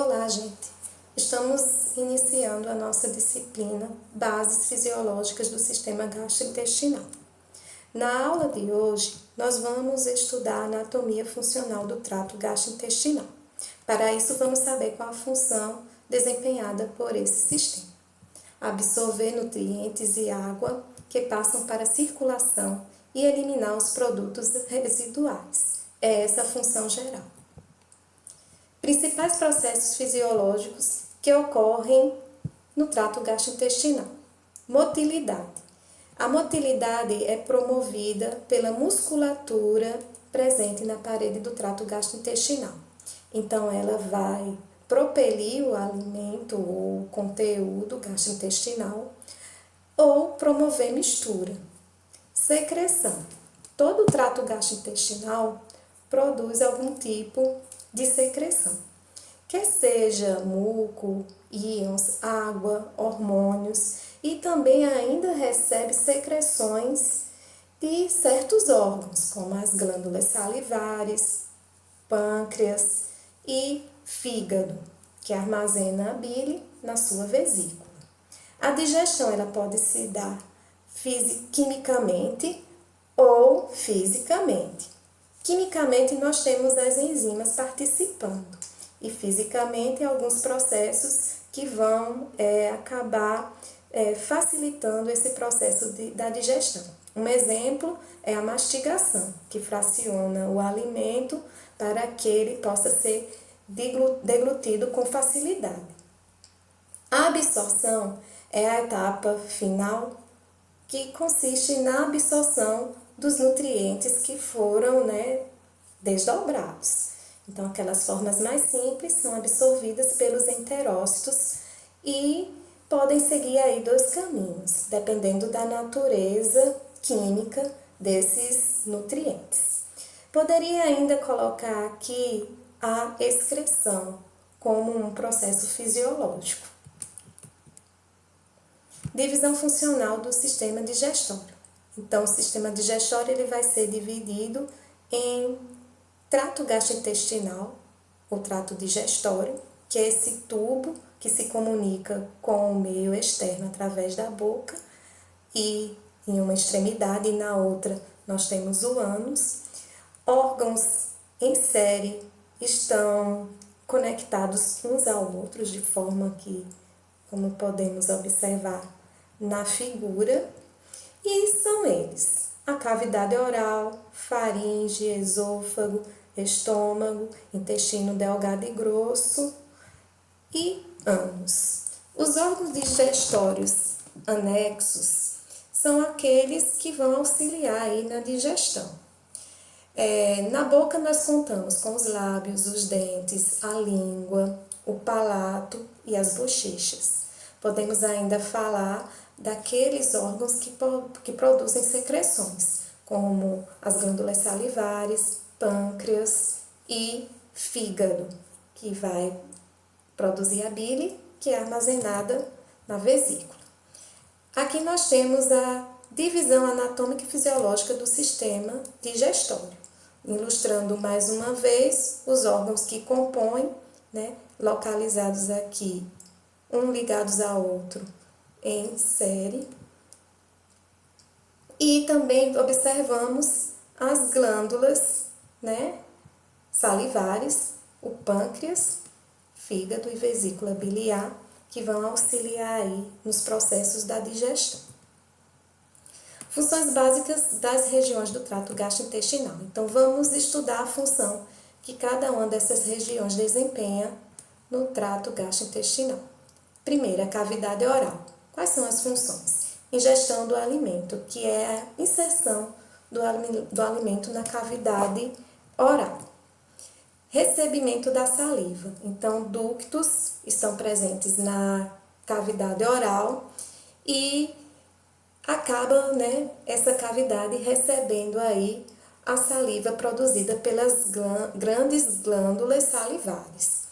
Olá, gente! Estamos iniciando a nossa disciplina Bases Fisiológicas do Sistema Gastrointestinal. Na aula de hoje, nós vamos estudar a anatomia funcional do trato gastrointestinal. Para isso, vamos saber qual a função desempenhada por esse sistema. Absorver nutrientes e água que passam para a circulação e eliminar os produtos residuais. É essa a função geral. Principais processos fisiológicos que ocorrem no trato gastrointestinal. Motilidade. A motilidade é promovida pela musculatura presente na parede do trato gastrointestinal. Então, ela vai propelir o alimento ou o conteúdo gastrointestinal ou promover mistura. Secreção. Todo o trato gastrointestinal produz algum tipo de secreção, quer seja muco, íons, água, hormônios, e também ainda recebe secreções de certos órgãos, como as glândulas salivares, pâncreas e fígado, que armazena a bile na sua vesícula. A digestão ela pode se dar quimicamente ou fisicamente. Quimicamente, nós temos as enzimas participando e fisicamente alguns processos que vão acabar facilitando esse processo da digestão. Um exemplo é a mastigação, que fraciona o alimento para que ele possa ser deglutido com facilidade. A absorção é a etapa final que consiste na absorção dos nutrientes que foram desdobrados. Então, aquelas formas mais simples são absorvidas pelos enterócitos e podem seguir aí dois caminhos, dependendo da natureza química desses nutrientes. Poderia ainda colocar aqui a excreção como um processo fisiológico. Divisão funcional do sistema digestório. Então, o sistema digestório ele vai ser dividido em trato gastrointestinal, ou trato digestório, que é esse tubo que se comunica com o meio externo através da boca, e em uma extremidade e na outra nós temos o ânus. Órgãos em série estão conectados uns aos outros de forma que, como podemos observar na figura, e são eles: a cavidade oral, faringe, esôfago, estômago, intestino delgado e grosso e ânus. Os órgãos digestórios anexos são aqueles que vão auxiliar aí na digestão. Na boca nós contamos com os lábios, os dentes, a língua, o palato e as bochechas. Podemos ainda falar daqueles órgãos que produzem secreções, como as glândulas salivares, pâncreas e fígado, que vai produzir a bile, que é armazenada na vesícula. Aqui nós temos a divisão anatômica e fisiológica do sistema digestório, ilustrando mais uma vez os órgãos que compõem, localizados aqui, um ligados ao outro em série. E também observamos as glândulas salivares, o pâncreas, fígado e vesícula biliar, que vão auxiliar aí nos processos da digestão. Funções básicas das regiões do trato gastrointestinal. Então, vamos estudar a função que cada uma dessas regiões desempenha no trato gastrointestinal. Primeiro, a cavidade oral. Quais são as funções? Ingestão do alimento, que é a inserção do alimento na cavidade oral. Recebimento da saliva. Então, ductos estão presentes na cavidade oral e acaba essa cavidade recebendo aí a saliva produzida pelas grandes glândulas salivares.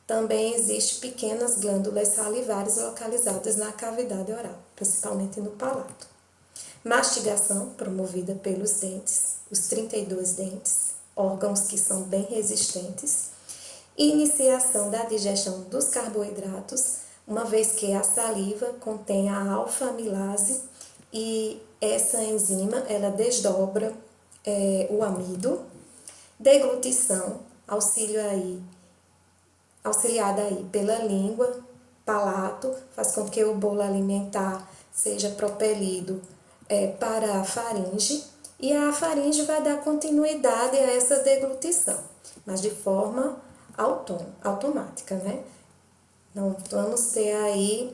Também existem pequenas glândulas salivares localizadas na cavidade oral, principalmente no palato. Mastigação, promovida pelos dentes, os 32 dentes, órgãos que são bem resistentes. iniciação da digestão dos carboidratos, uma vez que a saliva contém a alfa-amilase e essa enzima ela desdobra o amido. Deglutição, auxiliada aí pela língua, palato, faz com que o bolo alimentar seja propelido para a faringe, e a faringe vai dar continuidade a essa deglutição, mas de forma automática, né? Não vamos ter aí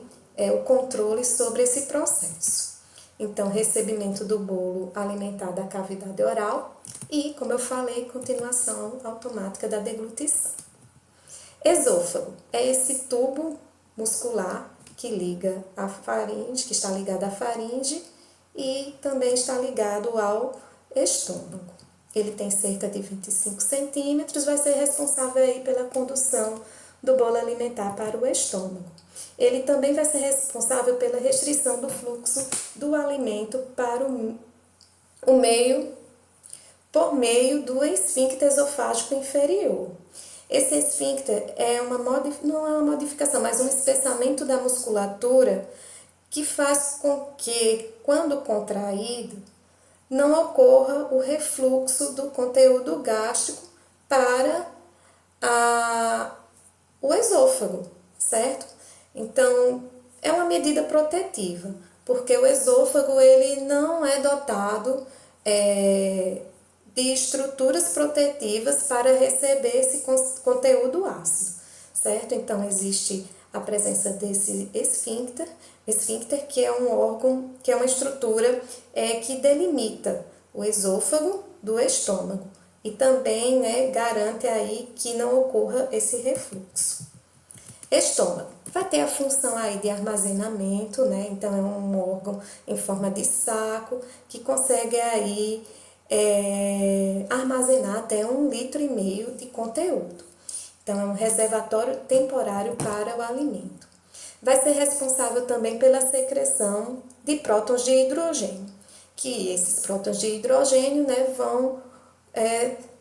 o controle sobre esse processo. Então, recebimento do bolo alimentar da cavidade oral e, como eu falei, continuação automática da deglutição. Esôfago é esse tubo muscular que liga a faringe, que está ligado à faringe e também está ligado ao estômago. Ele tem cerca de 25 centímetros, vai ser responsável aí pela condução do bolo alimentar para o estômago. Ele também vai ser responsável pela restrição do fluxo do alimento para o meio, por meio do esfíncter esofágico inferior. Esse esfíncter não é uma modificação, mas um espessamento da musculatura que faz com que, quando contraído, não ocorra o refluxo do conteúdo gástrico para o esôfago, certo? Então, é uma medida protetiva, porque o esôfago ele não é dotado de estruturas protetivas para receber esse conteúdo ácido, certo? Então, existe a presença desse esfíncter que é um órgão, que é uma estrutura que delimita o esôfago do estômago e também garante aí que não ocorra esse refluxo. Estômago vai ter a função aí de armazenamento, né? Então, é um órgão em forma de saco que consegue aí armazenar até 1,5 litro de conteúdo. Então, é um reservatório temporário para o alimento. Vai ser responsável também pela secreção de prótons de hidrogênio, que esses prótons de hidrogênio, né, vão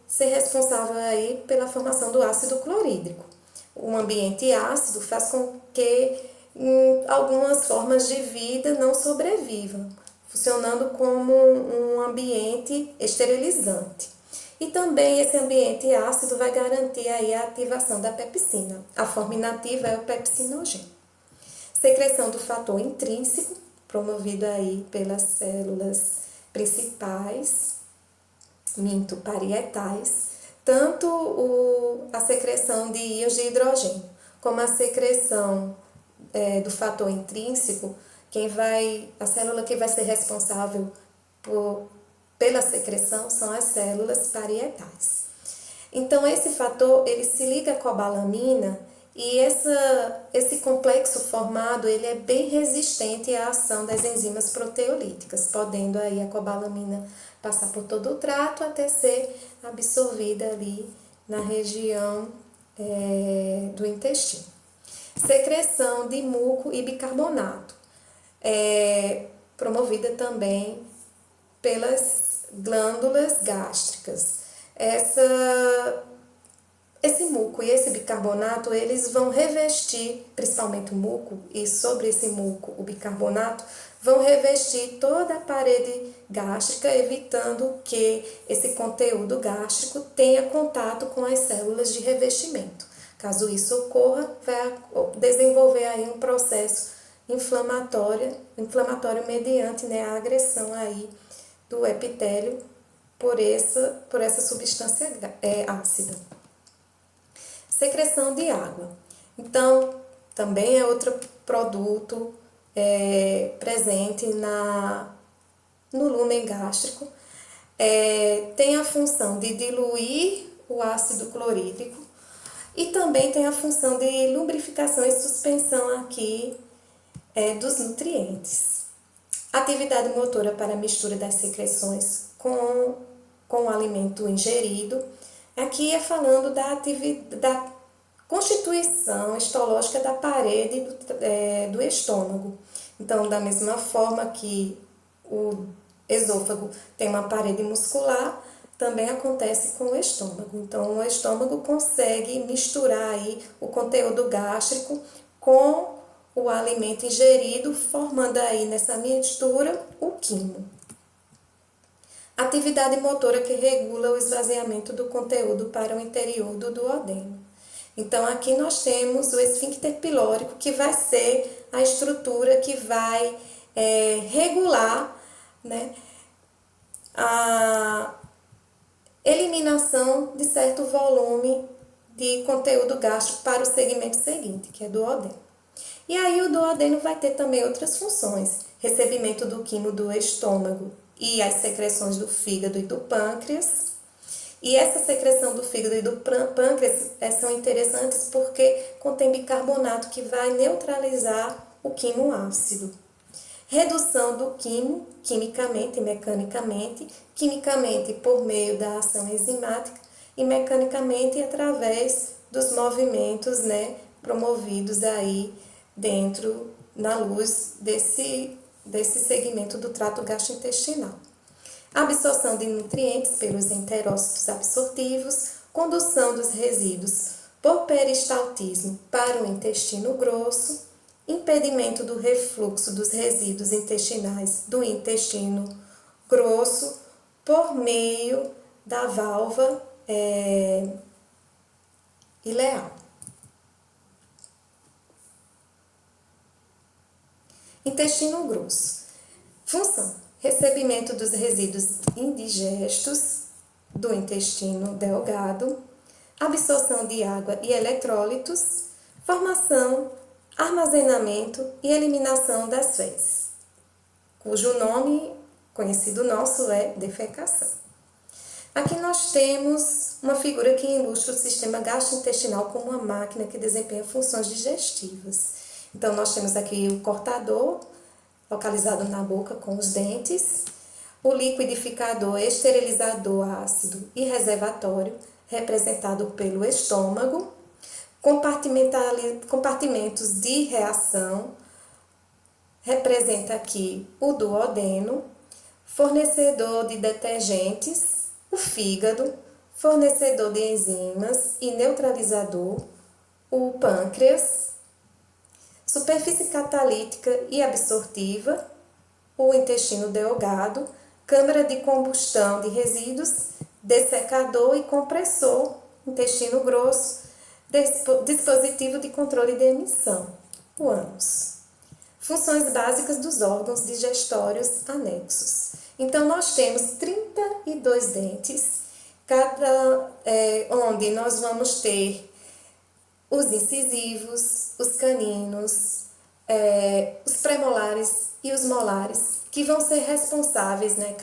ser responsáveis aí pela formação do ácido clorídrico. Um ambiente ácido faz com que algumas formas de vida não sobrevivam, funcionando como um ambiente esterilizante. E também esse ambiente ácido vai garantir aí a ativação da pepsina. A forma inativa é o pepsinogênio. Secreção do fator intrínseco, promovido aí pelas células principais, parietais, tanto a secreção de íons de hidrogênio, como a secreção do fator intrínseco, a célula que vai ser responsável pela secreção são as células parietais. Então, esse fator, ele se liga à cobalamina e esse complexo formado, ele é bem resistente à ação das enzimas proteolíticas, podendo aí a cobalamina passar por todo o trato até ser absorvida ali na região do intestino. Secreção de muco e bicarbonato, promovida também pelas glândulas gástricas. Esse muco e esse bicarbonato, eles vão revestir, principalmente o muco, e sobre esse muco, o bicarbonato, vão revestir toda a parede gástrica, evitando que esse conteúdo gástrico tenha contato com as células de revestimento. Caso isso ocorra, vai desenvolver aí um processo inflamatório mediante a agressão aí do epitélio por essa substância ácida. Secreção de água. Então, também é outro produto presente no lúmen gástrico. Tem a função de diluir o ácido clorídrico e também tem a função de lubrificação e suspensão aqui dos nutrientes. Atividade motora para a mistura das secreções com o alimento ingerido. Aqui falando da constituição histológica da parede do estômago. Então, da mesma forma que o esôfago tem uma parede muscular, também acontece com o estômago. Então, o estômago consegue misturar aí o conteúdo gástrico com o alimento ingerido, formando aí nessa mistura o quimo. Atividade motora que regula o esvaziamento do conteúdo para o interior do duodeno. Então, aqui nós temos o esfíncter pilórico, que vai ser a estrutura que vai regular, né, a eliminação de certo volume de conteúdo gástrico para o segmento seguinte, que é do duodeno. E aí o duodeno vai ter também outras funções, recebimento do quimo do estômago e as secreções do fígado e do pâncreas. E essa secreção do fígado e do pâncreas são interessantes porque contém bicarbonato que vai neutralizar o quimo ácido. Redução do quimo, quimicamente e mecanicamente, quimicamente por meio da ação enzimática e mecanicamente através dos movimentos, né, promovidos aí dentro, na luz desse segmento do trato gastrointestinal. Absorção de nutrientes pelos enterócitos absortivos, condução dos resíduos por peristaltismo para o intestino grosso, impedimento do refluxo dos resíduos intestinais do intestino grosso por meio da válvula ileal. Intestino grosso. Função: recebimento dos resíduos indigestos do intestino delgado, absorção de água e eletrólitos, formação, armazenamento e eliminação das fezes, cujo nome conhecido nosso é defecação. Aqui nós temos uma figura que ilustra o sistema gastrointestinal como uma máquina que desempenha funções digestivas. Então, nós temos aqui o cortador, localizado na boca com os dentes, o liquidificador, esterilizador ácido e reservatório, representado pelo estômago, compartimentos de reação, representa aqui o duodeno, fornecedor de detergentes, o fígado, fornecedor de enzimas e neutralizador, o pâncreas, superfície catalítica e absortiva, o intestino delgado, câmara de combustão de resíduos, dessecador e compressor, intestino grosso, dispositivo de controle de emissão, o ânus. Funções básicas dos órgãos digestórios anexos. Então, nós temos 32 dentes, onde nós vamos ter os incisivos, os caninos, os premolares e os molares, que vão ser responsáveis, né,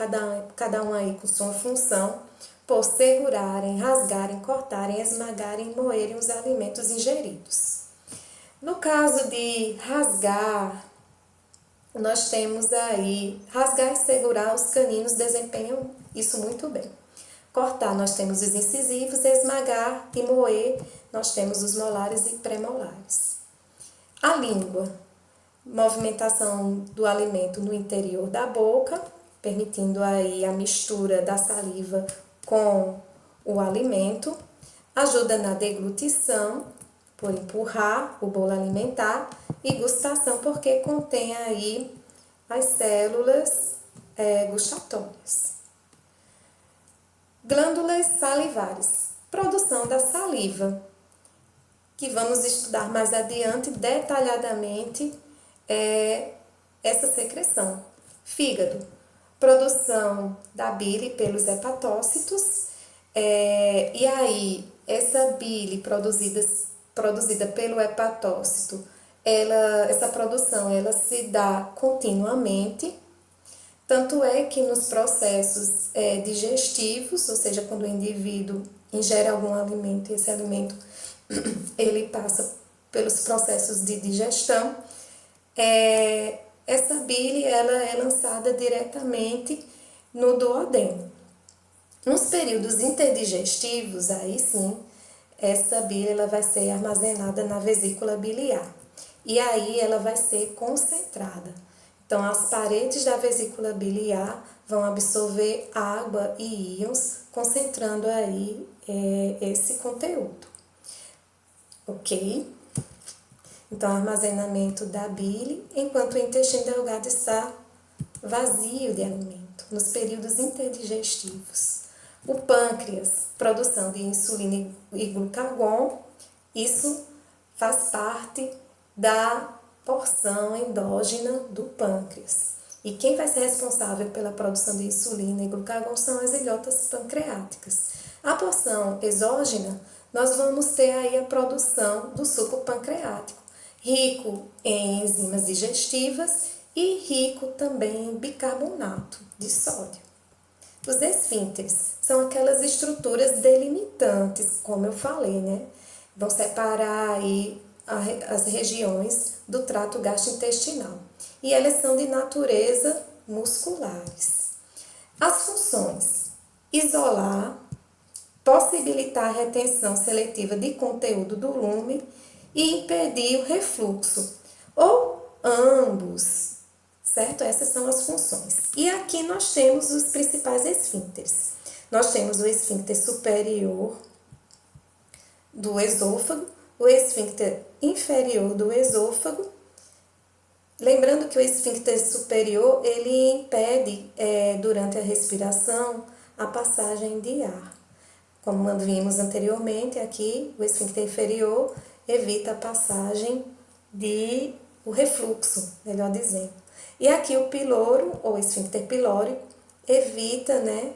cada um aí com sua função, por segurarem, rasgarem, cortarem, esmagarem e moerem os alimentos ingeridos. No caso de rasgar, nós temos aí, rasgar e segurar, os caninos desempenham isso muito bem. Cortar, nós temos os incisivos, esmagar e moer, nós temos os molares e premolares. A língua, movimentação do alimento no interior da boca, permitindo aí a mistura da saliva com o alimento, ajuda na deglutição, por empurrar o bolo alimentar, e gustação, porque contém aí as células gustatórias. Glândulas salivares, produção da saliva, que vamos estudar mais adiante detalhadamente essa secreção. Fígado, produção da bile pelos hepatócitos, e aí essa bile produzida pelo hepatócito, essa produção ela se dá continuamente, tanto é que nos processos digestivos, ou seja, quando o indivíduo ingere algum alimento e esse alimento ele passa pelos processos de digestão, essa bile ela é lançada diretamente no duodeno. Nos períodos interdigestivos, aí sim, essa bile ela vai ser armazenada na vesícula biliar e aí ela vai ser concentrada. Então, as paredes da vesícula biliar vão absorver água e íons, concentrando aí esse conteúdo. Ok? Então, armazenamento da bile, enquanto o intestino delgado está vazio de alimento, nos períodos interdigestivos. O pâncreas, produção de insulina e glucagon, isso faz parte da porção endógena do pâncreas. E quem vai ser responsável pela produção de insulina e glucagon são as ilhotas pancreáticas. A porção exógena, nós vamos ter aí a produção do suco pancreático, rico em enzimas digestivas e rico também em bicarbonato de sódio. Os esfíncteres são aquelas estruturas delimitantes, como eu falei, né? Vão separar aí as regiões do trato gastrointestinal. E elas são de natureza musculares. As funções: isolar, possibilitar a retenção seletiva de conteúdo do lume e impedir o refluxo, ou ambos, certo? Essas são as funções. E aqui nós temos os principais esfíncteres. Nós temos o esfíncter superior do esôfago, o esfíncter inferior do esôfago. Lembrando que o esfíncter superior, ele impede, durante a respiração, a passagem de ar. Como vimos anteriormente, aqui o esfíncter inferior evita a passagem o refluxo, melhor dizendo. E aqui o piloro, ou esfíncter pilórico, evita, né,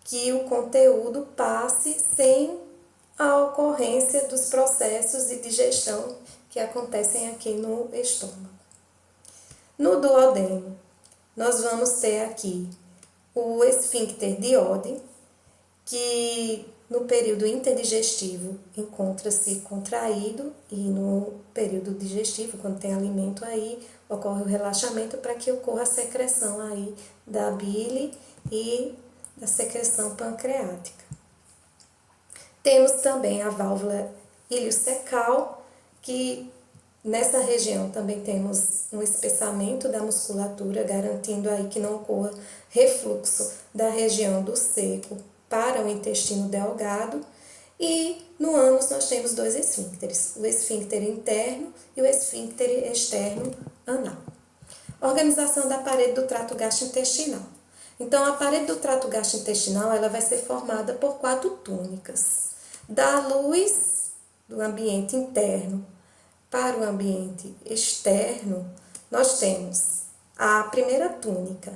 que o conteúdo passe sem a ocorrência dos processos de digestão que acontecem aqui no estômago. No duodeno, nós vamos ter aqui o esfíncter de Oddi, que no período interdigestivo encontra-se contraído e no período digestivo, quando tem alimento aí, ocorre o relaxamento para que ocorra a secreção aí da bile e da secreção pancreática. Temos também a válvula iliocecal, que nessa região também temos um espessamento da musculatura, garantindo aí que não ocorra refluxo da região do seco para o intestino delgado. E no ânus nós temos dois esfíncteres, o esfíncter interno e o esfíncter externo anal. Organização da parede do trato gastrointestinal. Então, a parede do trato gastrointestinal ela vai ser formada por 4 túnicas. Da luz do ambiente interno para o ambiente externo, nós temos a primeira túnica,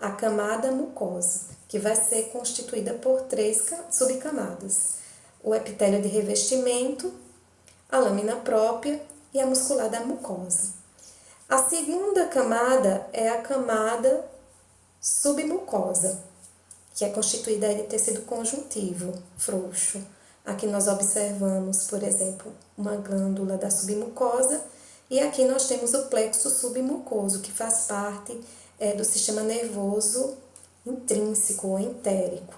a camada mucosa, que vai ser constituída por 3 subcamadas: o epitélio de revestimento, a lâmina própria e a muscular da mucosa. A segunda camada é a camada submucosa, que é constituída de tecido conjuntivo frouxo. Aqui nós observamos, por exemplo, uma glândula da submucosa, e aqui nós temos o plexo submucoso, que faz parte do sistema nervoso intrínseco ou entérico.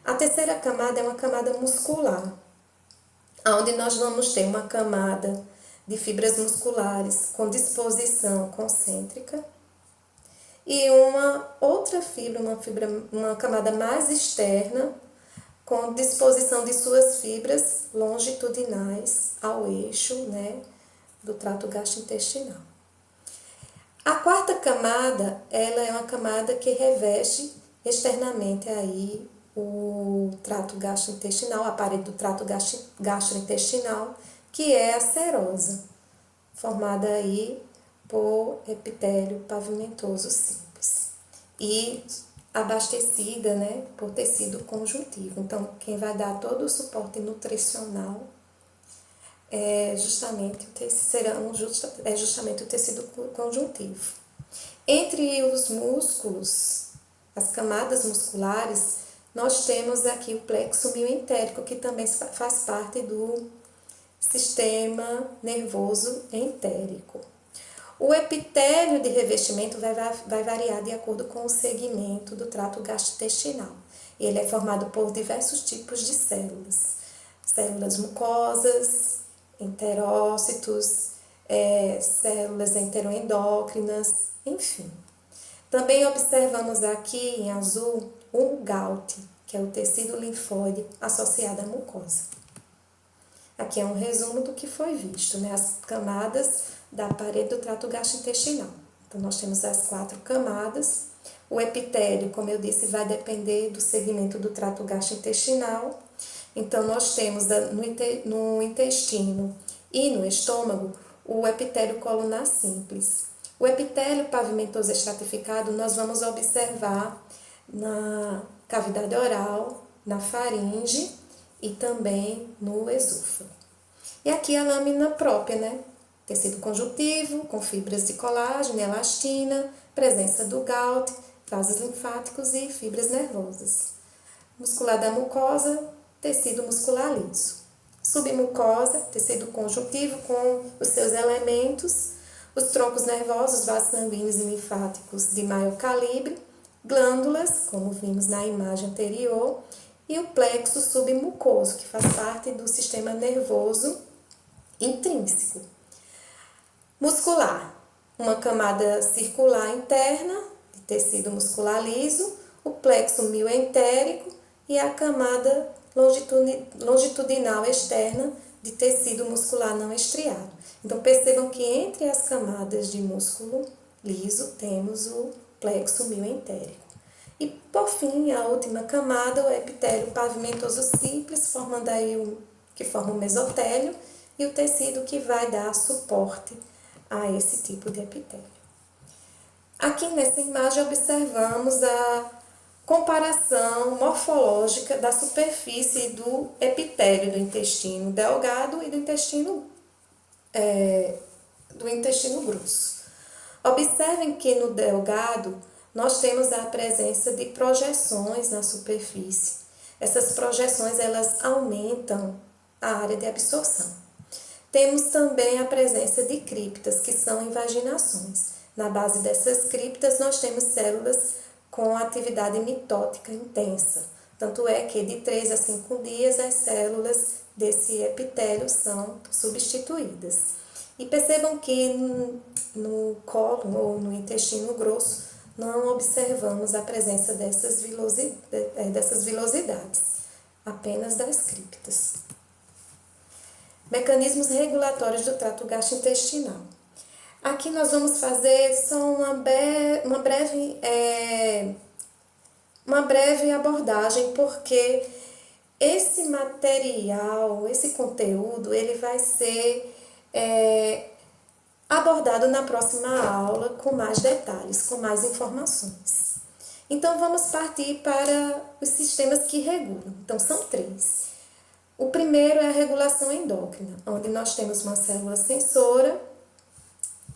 A terceira camada é uma camada muscular, onde nós vamos ter uma camada de fibras musculares com disposição concêntrica e uma outra fibra, uma camada mais externa, com disposição de suas fibras longitudinais ao eixo, né, do trato gastrointestinal. A quarta camada, ela é uma camada que reveste externamente aí o trato gastrointestinal, a parede do trato gastrointestinal, que é a serosa, formada aí por epitélio pavimentoso simples e abastecida, né, por tecido conjuntivo. Então, quem vai dar todo o suporte nutricional é justamente o tecido conjuntivo. Entre os músculos, as camadas musculares, nós temos aqui o plexo mioentérico, que também faz parte do sistema nervoso entérico. O epitélio de revestimento vai variar de acordo com o segmento do trato gastrointestinal. Ele é formado por diversos tipos de células. Células mucosas, enterócitos, células enteroendócrinas, enfim. Também observamos aqui em azul o GALT, que é o tecido linfóide associado à mucosa. Aqui é um resumo do que foi visto, né? As camadas da parede do trato gastrointestinal. Então, nós temos as 4 camadas. O epitélio, como eu disse, vai depender do segmento do trato gastrointestinal. Então, nós temos no intestino e no estômago o epitélio colunar simples. O epitélio pavimentoso estratificado nós vamos observar na cavidade oral, na faringe e também no esôfago. E aqui a lâmina própria, né? Tecido conjuntivo, com fibras de colágeno, elastina, presença do GALT, vasos linfáticos e fibras nervosas. Muscular da mucosa, tecido muscular liso. Submucosa, tecido conjuntivo com os seus elementos, os troncos nervosos, vasos sanguíneos e linfáticos de maior calibre, glândulas, como vimos na imagem anterior, e o plexo submucoso, que faz parte do sistema nervoso intrínseco. Muscular, uma camada circular interna, de tecido muscular liso, o plexo mioentérico e a camada longitudinal externa de tecido muscular não estriado. Então, percebam que entre as camadas de músculo liso temos o plexo mioentérico. E, por fim, a última camada, o epitélio pavimentoso simples, formando aí que forma o mesotélio, e o tecido que vai dar suporte a esse tipo de epitélio. Aqui nessa imagem observamos a comparação morfológica da superfície do epitélio do intestino delgado e do intestino grosso. Observem que no delgado nós temos a presença de projeções na superfície. Essas projeções elas aumentam a área de absorção. Temos também a presença de criptas, que são invaginações. Na base dessas criptas nós temos células com atividade mitótica intensa. Tanto é que de 3 a 5 dias as células desse epitélio são substituídas. E percebam que no cólon ou no intestino grosso não observamos a presença dessas vilosidades, apenas das criptas. Mecanismos regulatórios do trato gastrointestinal. Aqui nós vamos fazer só uma breve abordagem, porque esse material, esse conteúdo, ele vai ser abordado na próxima aula com mais detalhes, com mais informações. Então, vamos partir para os sistemas que regulam. Então, são 3. O primeiro é a regulação endócrina, onde nós temos uma célula sensora,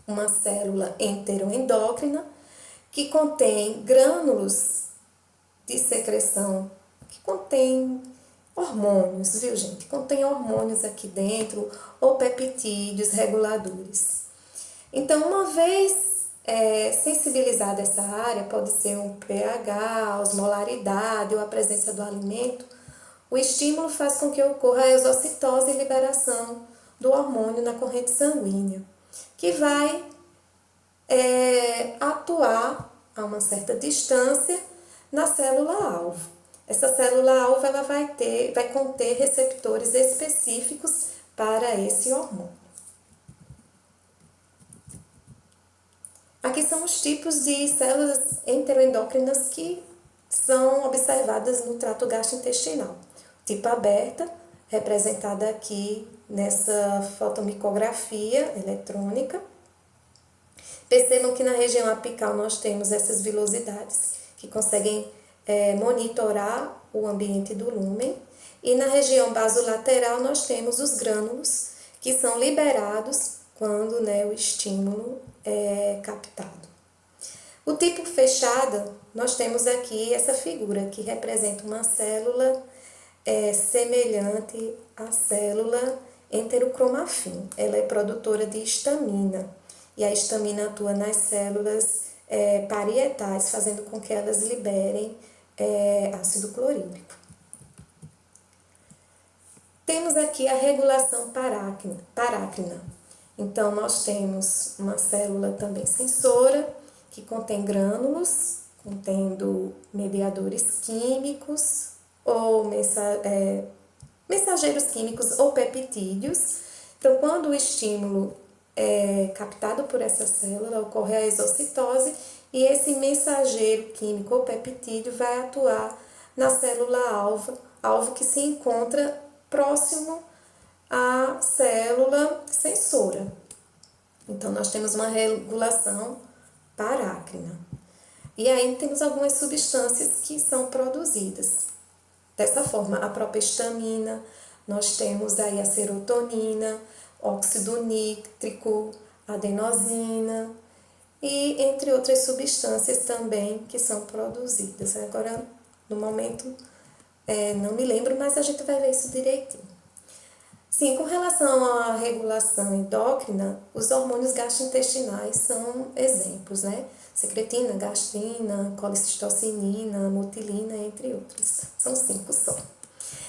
uma célula enteroendócrina, que contém grânulos de secreção, que contém hormônios, viu, gente? Contém hormônios aqui dentro, ou peptídeos reguladores. Então, uma vez sensibilizada essa área, pode ser um pH, osmolaridade ou a presença do alimento, o estímulo faz com que ocorra a exocitose e liberação do hormônio na corrente sanguínea, que vai atuar a uma certa distância na célula-alvo. Essa célula-alvo ela vai conter receptores específicos para esse hormônio. Aqui são os tipos de células enteroendócrinas que são observadas no trato gastrointestinal. Tipo aberta, representada aqui nessa fotomicografia eletrônica. Percebam que na região apical nós temos essas vilosidades que conseguem monitorar o ambiente do lúmen. E na região basolateral nós temos os grânulos que são liberados quando o estímulo é captado. O tipo fechada, nós temos aqui essa figura que representa uma célula semelhante à célula enterocromafim. Ela é produtora de histamina e a histamina atua nas células parietais, fazendo com que elas liberem ácido clorídrico. Temos aqui a regulação parácrina, Então, nós temos uma célula também sensora, que contém grânulos, contendo mediadores químicos ou mensageiros químicos ou peptídeos. Então, quando o estímulo é captado por essa célula, ocorre a exocitose e esse mensageiro químico ou peptídeo vai atuar na célula alvo que se encontra próximo à célula sensora. Então, nós temos uma regulação parácrina. E aí temos algumas substâncias que são produzidas. Dessa forma, a própria histamina, nós temos aí a serotonina, óxido nítrico, adenosina e entre outras substâncias também que são produzidas. Agora, no momento, não me lembro, mas a gente vai ver isso direitinho. Sim, com relação à regulação endócrina, os hormônios gastrointestinais são exemplos, né? Secretina, gastrina, colicistocinina, mutilina, entre outros. São 5 só.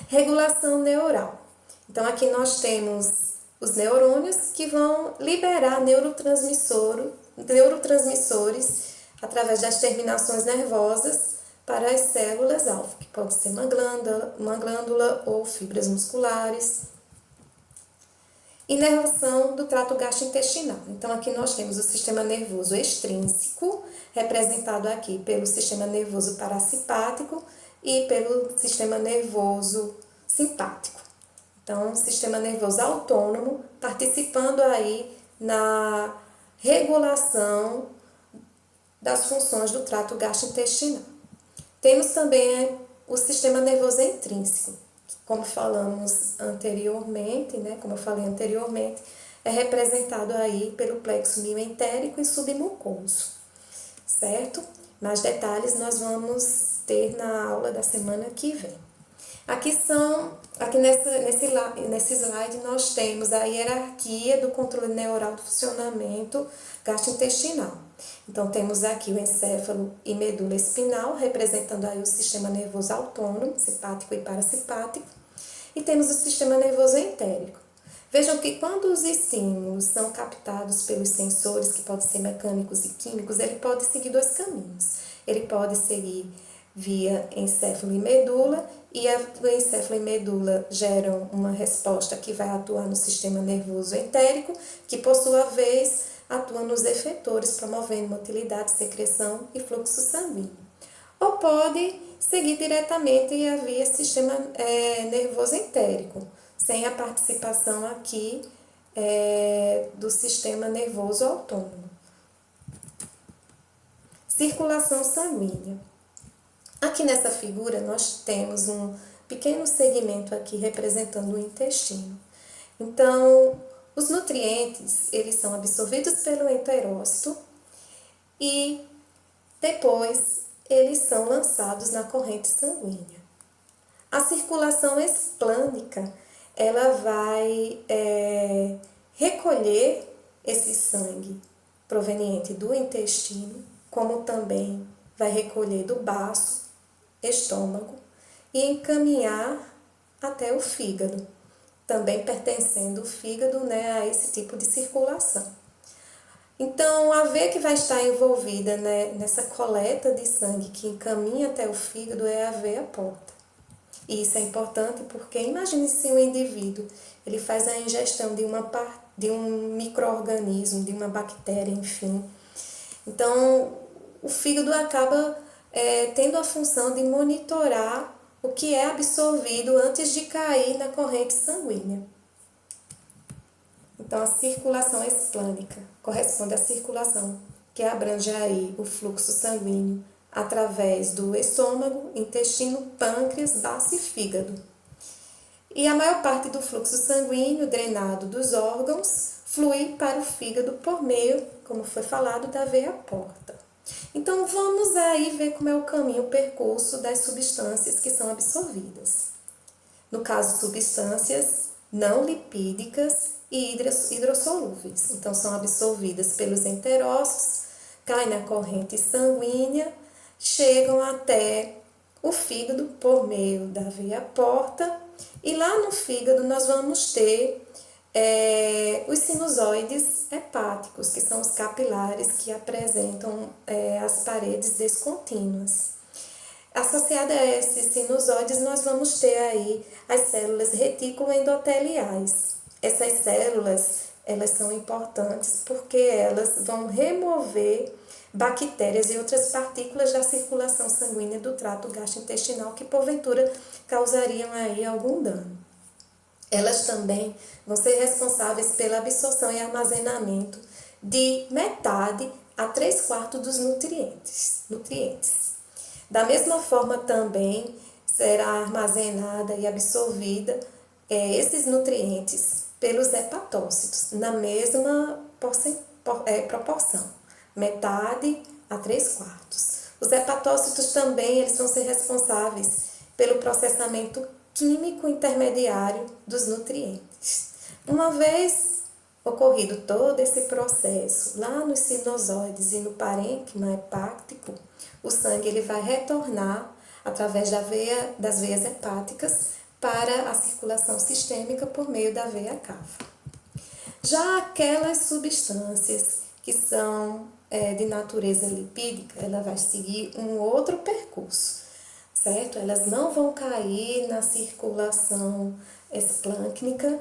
Regulação neural. Então, aqui nós temos os neurônios que vão liberar neurotransmissores através das terminações nervosas para as células-alvo, que pode ser uma glândula ou fibras musculares. Inervação do trato gastrointestinal. Então, aqui nós temos o sistema nervoso extrínseco, representado aqui pelo sistema nervoso parasimpático e pelo sistema nervoso simpático. Então, o sistema nervoso autônomo participando aí na regulação das funções do trato gastrointestinal. Temos também o sistema nervoso intrínseco, como falamos anteriormente, né? Como eu falei anteriormente, é representado aí pelo plexo mioentérico e submucoso, certo? Mais detalhes nós vamos ter na aula da semana que vem. Aqui nesse slide nós temos a hierarquia do controle neural do funcionamento gastrointestinal. Então, temos aqui o encéfalo e medula espinal, representando aí o sistema nervoso autônomo, simpático e parasimpático. E temos o sistema nervoso entérico. Vejam que quando os estímulos são captados pelos sensores, que podem ser mecânicos e químicos, ele pode seguir 2 caminhos. Ele pode seguir via encéfalo e medula, e o encéfalo e medula geram uma resposta que vai atuar no sistema nervoso entérico, que por sua vez atua nos efetores, promovendo motilidade, secreção e fluxo sanguíneo. Ou pode seguir diretamente a via sistema nervoso entérico, sem a participação aqui do sistema nervoso autônomo. Circulação sanguínea. Aqui nessa figura nós temos um pequeno segmento aqui representando o intestino. Então, os nutrientes, eles são absorvidos pelo enterócito e depois eles são lançados na corrente sanguínea. A circulação esplânica, ela vai recolher esse sangue proveniente do intestino, como também vai recolher do baço, estômago e encaminhar até o fígado, também pertencendo o fígado, né, a esse tipo de circulação. Então, a veia que vai estar envolvida, né, nessa coleta de sangue que encaminha até o fígado é a veia porta. E isso é importante porque imagine se um indivíduo ele faz a ingestão de um micro-organismo, de uma bactéria, enfim. Então, o fígado acaba tendo a função de monitorar o que é absorvido antes de cair na corrente sanguínea. Então, a circulação esplânica corresponde à circulação que abrange aí o fluxo sanguíneo através do estômago, intestino, pâncreas, baço e fígado. E a maior parte do fluxo sanguíneo drenado dos órgãos flui para o fígado por meio, como foi falado, da veia porta. Então, vamos aí ver como é o caminho, o percurso das substâncias que são absorvidas. No caso, substâncias não lipídicas e hidrossolúveis. Então, são absorvidas pelos enterócitos, caem na corrente sanguínea, chegam até o fígado por meio da veia porta e lá no fígado nós vamos ter os sinusoides hepáticos, que são os capilares que apresentam as paredes descontínuas. Associada a esses sinusoides, nós vamos ter aí as células retículo-endoteliais. Essas células, elas são importantes porque elas vão remover bactérias e outras partículas da circulação sanguínea do trato gastrointestinal que porventura causariam aí algum dano. Elas também vão ser responsáveis pela absorção e armazenamento de metade a 3/4 dos nutrientes. Da mesma forma também será armazenada e absorvida esses nutrientes pelos hepatócitos, na mesma proporção, metade a 3/4. Os hepatócitos também eles vão ser responsáveis pelo processamento químico intermediário dos nutrientes. Uma vez ocorrido todo esse processo lá nos sinusoides e no parênquima hepático, o sangue ele vai retornar através das veias hepáticas para a circulação sistêmica por meio da veia cava. Já aquelas substâncias que são de natureza lipídica, ela vai seguir um outro percurso, certo? Elas não vão cair na circulação esplâncnica,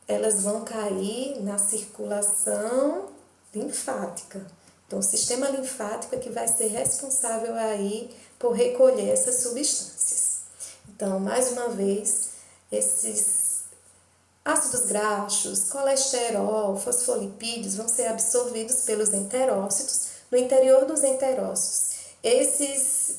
elas vão cair na circulação linfática. Então, o sistema linfático é que vai ser responsável aí por recolher essas substâncias. Então, mais uma vez, esses ácidos graxos, colesterol, fosfolipídios vão ser absorvidos pelos enterócitos. No interior dos enterócitos, esses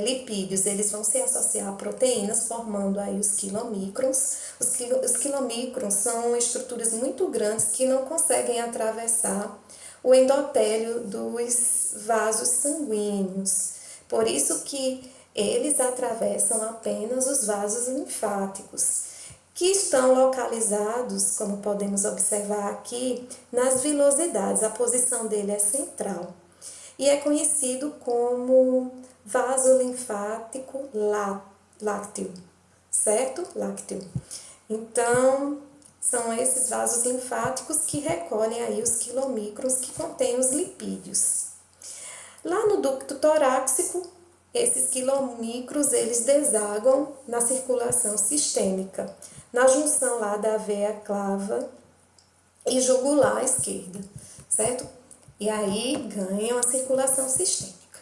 lipídios eles vão se associar a proteínas, formando aí os quilomícrons. Os quilomícrons são estruturas muito grandes que não conseguem atravessar o endotélio dos vasos sanguíneos. Por isso que eles atravessam apenas os vasos linfáticos, que estão localizados, como podemos observar aqui, nas vilosidades. A posição dele é central e é conhecido como vaso linfático lácteo, certo? Lácteo. Então, são esses vasos linfáticos que recolhem aí os quilomícrons que contêm os lipídios. Lá no ducto torácico, esses quilomícrons, eles desaguam na circulação sistêmica, na junção lá da veia clava e jugular esquerda, certo? E aí ganham a circulação sistêmica.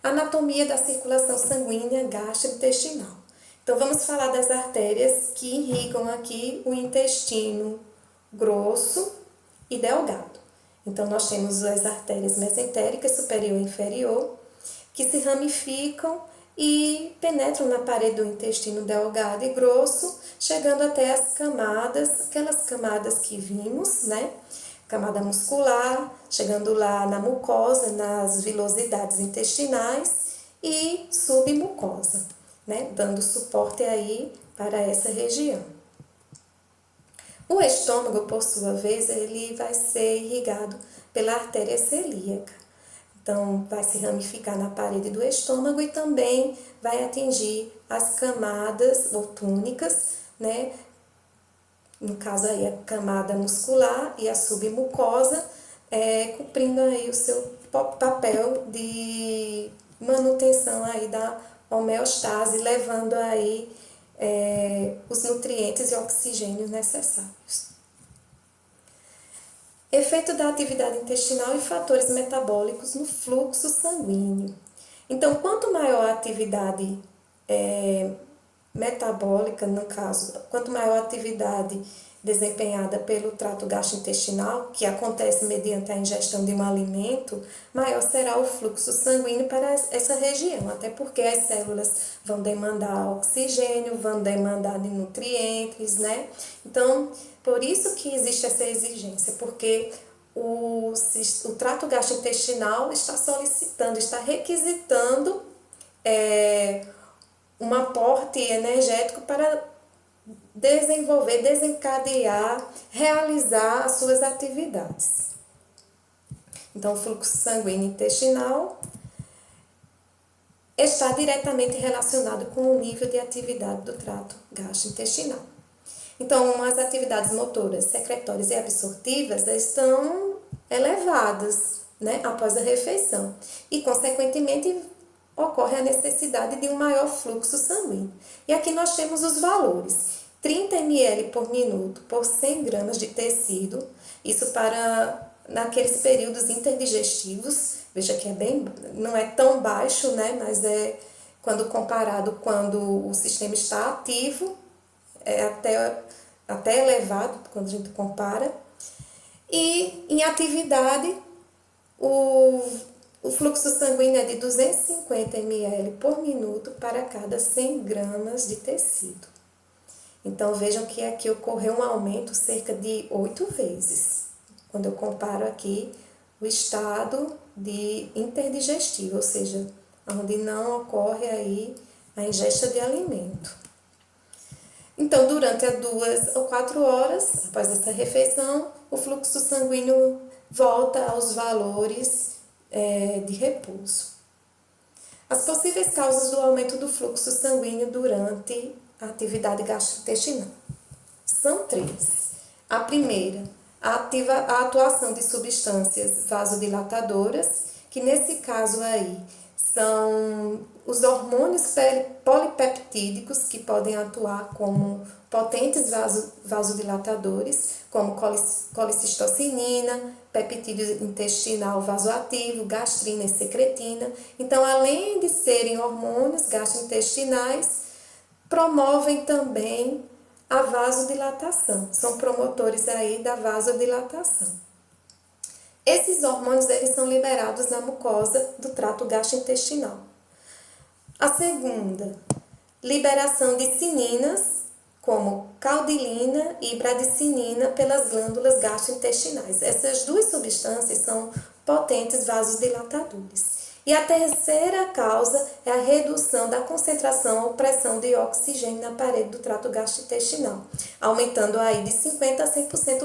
Anatomia da circulação sanguínea gastrointestinal. Então, vamos falar das artérias que irrigam aqui o intestino grosso e delgado. Então, nós temos as artérias mesentéricas, superior e inferior, que se ramificam e penetram na parede do intestino delgado e grosso, chegando até as camadas, aquelas camadas que vimos, né? Camada muscular, chegando lá na mucosa, nas vilosidades intestinais e submucosa, né? Dando suporte aí para essa região. O estômago, por sua vez, ele vai ser irrigado pela artéria celíaca. Então, vai se ramificar na parede do estômago e também vai atingir as camadas ou túnicas, né? No caso aí, a camada muscular e a submucosa, cumprindo aí o seu papel de manutenção aí da homeostase, levando aí os nutrientes e oxigênio necessários. Efeito da atividade intestinal e fatores metabólicos no fluxo sanguíneo. Então, quanto maior a atividade metabólica, no caso, quanto maior a atividade desempenhada pelo trato gastrointestinal, que acontece mediante a ingestão de um alimento, maior será o fluxo sanguíneo para essa região, até porque as células vão demandar oxigênio, vão demandar de nutrientes, né? Então, por isso que existe essa exigência, porque o trato gastrointestinal está solicitando, está requisitando um aporte energético para desenvolver, desencadear, realizar as suas atividades. Então, o fluxo sanguíneo intestinal está diretamente relacionado com o nível de atividade do trato gastrointestinal. Então, as atividades motoras, secretórias e absortivas estão elevadas, né, após a refeição. E, consequentemente, ocorre a necessidade de um maior fluxo sanguíneo. E aqui nós temos os valores. 30 ml por minuto por 100 gramas de tecido, isso para naqueles períodos interdigestivos, veja que não é tão baixo, né, mas quando comparado quando o sistema está ativo, é até elevado quando a gente compara. E em atividade, o fluxo sanguíneo é de 250 ml por minuto para cada 100 gramas de tecido. Então, vejam que aqui ocorreu um aumento cerca de 8 vezes, quando eu comparo aqui o estado de interdigestivo, ou seja, onde não ocorre aí a ingesta de alimento. Então, durante as 2 ou 4 horas, após essa refeição, o fluxo sanguíneo volta aos valores de repouso. As possíveis causas do aumento do fluxo sanguíneo durante a atividade gastrointestinal são 3. A primeira, a atuação de substâncias vasodilatadoras, que nesse caso aí são os hormônios polipeptídicos que podem atuar como potentes vasodilatadores, como colicistocinina, peptídeo intestinal vasoativo, gastrina e secretina. Então, além de serem hormônios gastrointestinais, promovem também a vasodilatação, são promotores aí da vasodilatação. Esses hormônios eles são liberados na mucosa do trato gastrointestinal. A segunda, liberação de cininas, como caudilina e bradicinina pelas glândulas gastrointestinais. Essas 2 substâncias são potentes vasodilatadores. E a terceira causa é a redução da concentração ou pressão de oxigênio na parede do trato gastrointestinal, aumentando aí de 50% a 100%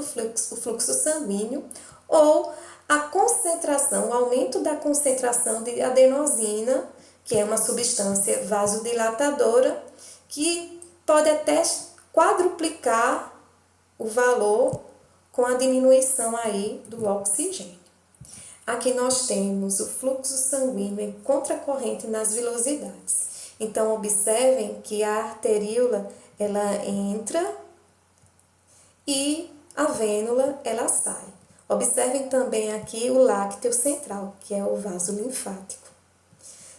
o fluxo sanguíneo, ou a concentração, o aumento da concentração de adenosina, que é uma substância vasodilatadora, que pode até quadruplicar o valor com a diminuição aí do oxigênio. Aqui nós temos o fluxo sanguíneo em contracorrente nas velocidades. Então, observem que a arteríola, ela entra e a vênula, ela sai. Observem também aqui o lácteo central, que é o vaso linfático.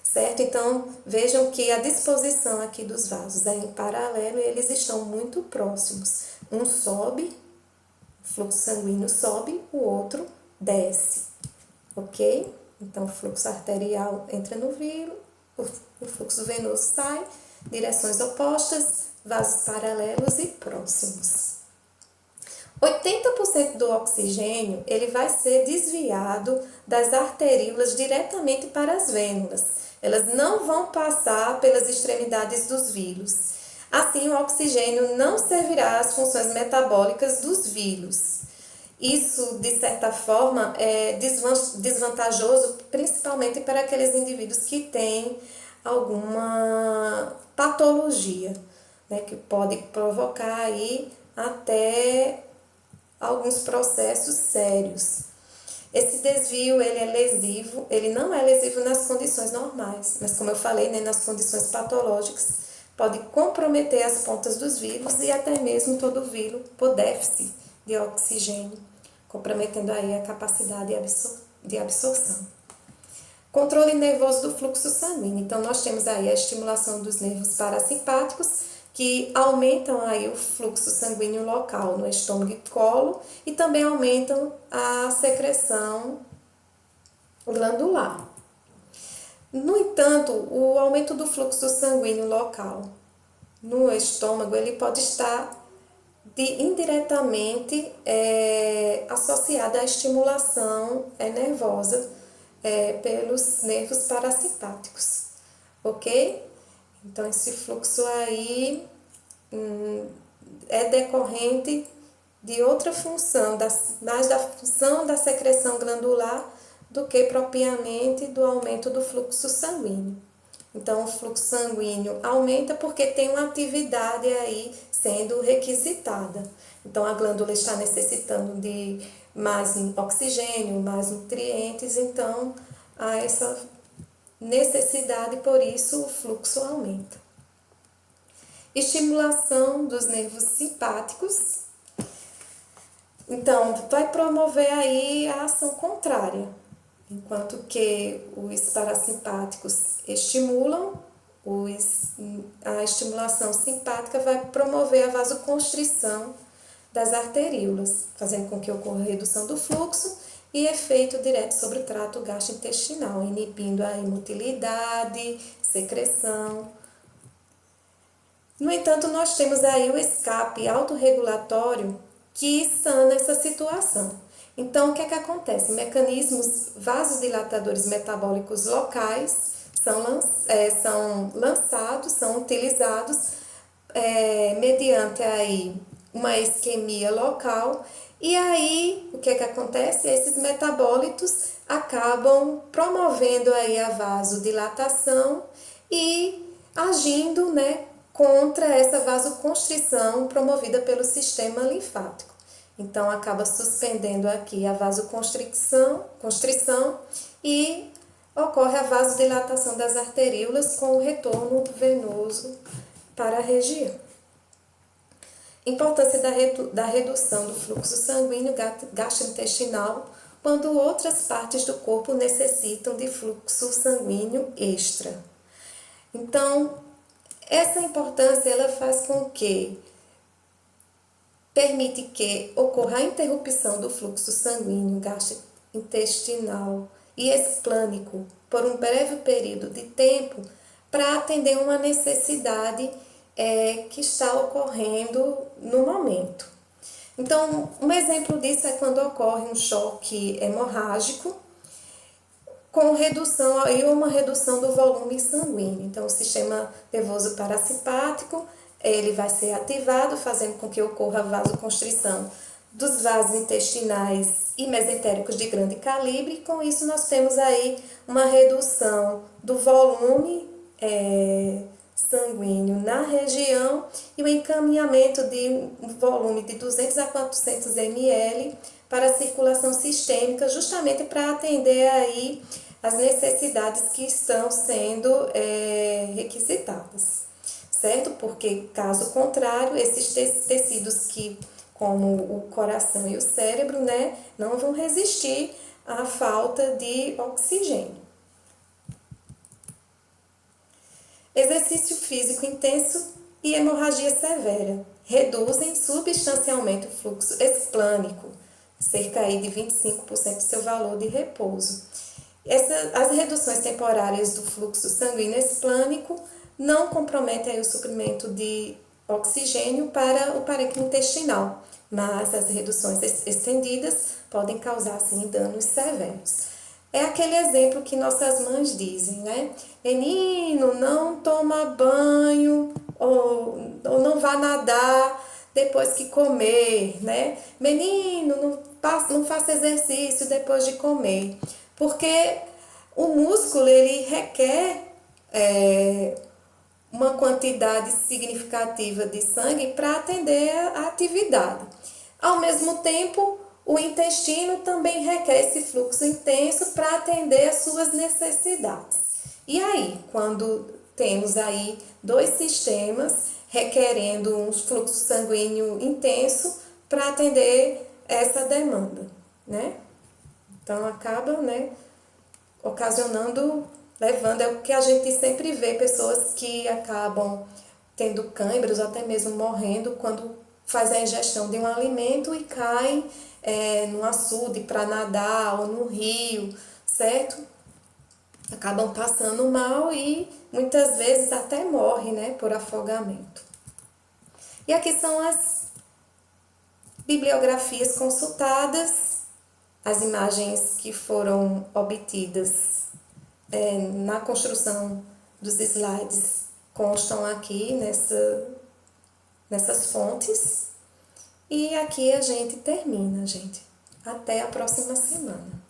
Certo? Então, vejam que a disposição aqui dos vasos é em paralelo e eles estão muito próximos. Um sobe, o fluxo sanguíneo sobe, o outro desce. Ok? Então, o fluxo arterial entra no vilo, o fluxo venoso sai, direções opostas, vasos paralelos e próximos. 80% do oxigênio ele vai ser desviado das arteríolas diretamente para as vênulas. Elas não vão passar pelas extremidades dos vilos. Assim, o oxigênio não servirá às funções metabólicas dos vilos. Isso, de certa forma, é desvantajoso, principalmente para aqueles indivíduos que têm alguma patologia, né, que pode provocar aí até alguns processos sérios. Esse desvio, ele é lesivo, ele não é lesivo nas condições normais, mas como eu falei, né, nas condições patológicas, pode comprometer as pontas dos vilos e até mesmo todo o vilo por déficit de oxigênio, comprometendo aí a capacidade de absorção. Controle nervoso do fluxo sanguíneo. Então, nós temos aí a estimulação dos nervos parasimpáticos, que aumentam aí o fluxo sanguíneo local no estômago e colo e também aumentam a secreção glandular. No entanto, o aumento do fluxo sanguíneo local no estômago, ele pode estar indiretamente associada à estimulação nervosa pelos nervos parasimpáticos, ok? Então, esse fluxo aí é decorrente de outra função, mais da função da secreção glandular do que propriamente do aumento do fluxo sanguíneo. Então, o fluxo sanguíneo aumenta porque tem uma atividade aí sendo requisitada. Então, a glândula está necessitando de mais oxigênio, mais nutrientes, então há essa necessidade, por isso o fluxo aumenta. Estimulação dos nervos simpáticos. Então, vai promover aí a ação contrária. Enquanto que os parasimpáticos estimulam, a estimulação simpática vai promover a vasoconstrição das arteríolas, fazendo com que ocorra redução do fluxo e efeito direto sobre o trato gastrointestinal, inibindo a motilidade, secreção. No entanto, nós temos aí o escape autorregulatório que sana essa situação. Então, o que é que acontece? Mecanismos vasodilatadores metabólicos locais são lançados, são utilizados mediante aí uma isquemia local, e aí o que é que acontece? Esses metabólitos acabam promovendo aí a vasodilatação e agindo, contra essa vasoconstrição promovida pelo sistema linfático. Então, acaba suspendendo aqui a vasoconstrição e ocorre a vasodilatação das arteríolas com o retorno venoso para a região. Importância da redução do fluxo sanguíneo gastrointestinal quando outras partes do corpo necessitam de fluxo sanguíneo extra. Então, essa importância ela faz com que permite que ocorra a interrupção do fluxo sanguíneo gastrointestinal e esplânico por um breve período de tempo para atender uma necessidade que está ocorrendo no momento. Então, um exemplo disso é quando ocorre um choque hemorrágico com redução ou uma redução do volume sanguíneo. Então, o sistema nervoso parasimpático ele vai ser ativado, fazendo com que ocorra a vasoconstrição dos vasos intestinais e mesentéricos de grande calibre. E com isso, nós temos aí uma redução do volume sanguíneo na região e o encaminhamento de um volume de 200 a 400 ml para a circulação sistêmica, justamente para atender aí as necessidades que estão sendo requisitadas, certo? Porque, caso contrário, esses tecidos como o coração e o cérebro, não vão resistir à falta de oxigênio. Exercício físico intenso e hemorragia severa reduzem substancialmente o fluxo esplânico, cerca aí de 25% do seu valor de repouso. As reduções temporárias do fluxo sanguíneo esplânico não comprometem o suprimento de oxigênio para o parênquima intestinal, mas as reduções estendidas podem causar, sim, danos severos. É aquele exemplo que nossas mães dizem, Menino, não toma banho ou não vá nadar depois que comer, Menino, não faça exercício depois de comer. Porque o músculo ele requer uma quantidade significativa de sangue para atender a atividade. Ao mesmo tempo, o intestino também requer esse fluxo intenso para atender às suas necessidades. E aí, quando temos aí dois sistemas requerendo um fluxo sanguíneo intenso para atender essa demanda, Então, acaba, levando, é o que a gente sempre vê, pessoas que acabam tendo câimbras ou até mesmo morrendo quando faz a ingestão de um alimento e caem num açude para nadar ou no rio, certo? Acabam passando mal e muitas vezes até morrem, por afogamento. E aqui são as bibliografias consultadas, as imagens que foram obtidas na construção dos slides constam aqui nessas fontes. E aqui a gente termina, gente. Até a próxima semana.